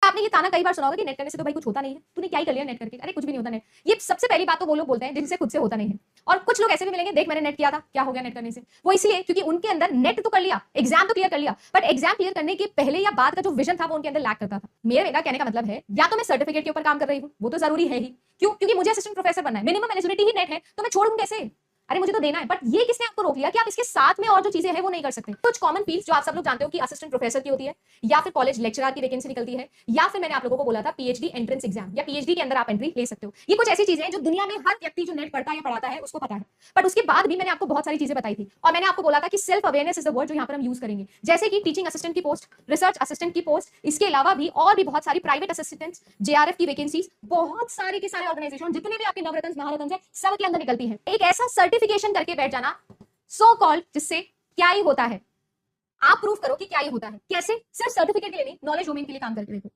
आपने ये ताना कई बार सुना होगा कि नेट करने से तो भाई कुछ होता नहीं है, तूने क्या ही कर लिया नेट करके, अरे कुछ भी नहीं होता नेट। ये सबसे पहली बात तो वो लोग बोलते हैं जिनसे खुद से होता नहीं है। और कुछ लोग ऐसे भी मिलेंगे, देख मैंने नेट किया था, क्या हो गया नेट करने से? वो इसलिए क्योंकि उनके अंदर नेट तो कर लिया, एग्जाम तो क्लियर कर लिया, बट एग्जाम क्लियर करने के पहले या बाद का जो विजन था वो उनके अंदर लैक करता था। मेरा कहने का मतलब है, या तो मैं सर्टिफिकेट के ऊपर काम कर रही हूँ, वो तो जरूरी है ही, क्यों? क्योंकि मुझे असिस्टेंट प्रोफेसर बनना है, मिनिमम एलिजिबिलिटी ही नेट है, तो मैं छोड़ूं कैसे? अरे मुझे तो देना है। बट ये किसने आपको रोक लिया कि आप इसके साथ में और जो चीजें हैं वो नहीं कर सकते? कुछ कॉमन फील्ड्स जो आप सब लोग जानते हो कि असिस्टेंट प्रोफेसर की होती है, या फिर कॉलेज लेक्चरर की वैकेंसी निकलती है, या फिर मैंने आप लोगों को बोला था पीएचडी एंट्रेंस एग्जाम, या पीएचडी के अंदर आप एंट्री ले सकते हो। ये कुछ ऐसी चीजें हैं जो दुनिया में हर व्यक्ति जो नेट पढ़ता है या पढ़ाता है उसको पता है। बट उसके बाद भी मैंने आपको बहुत सारी चीजें बताई थी, और मैंने आपको बोला था कि self awareness is the word जो यहाँ पर हम यूज करेंगे, जैसे कि टीचिंग असिस्टेंट की पोस्ट, रिसर्च असिस्टेंट की पोस्ट, इसके अलावा भी और भी बहुत सारी प्राइवेट असिस्टेंट्स, जेआरएफ की वैकेंसीज, बहुत सारे के सारे ऑर्गेनाइजेशन जितने भी आपके नवरत्न महारत्न है सब के अंदर निकलती है। एक ऐसा सर्टिफिकेशन करके बैठ जाना सो कॉल्ड, जिससे क्या ही होता है, आप प्रूव करो कि क्या ही होता है। कैसे? सिर्फ सर्टिफिकेट के लिए नहीं, नॉलेज डोमेन के लिए काम करके देखो।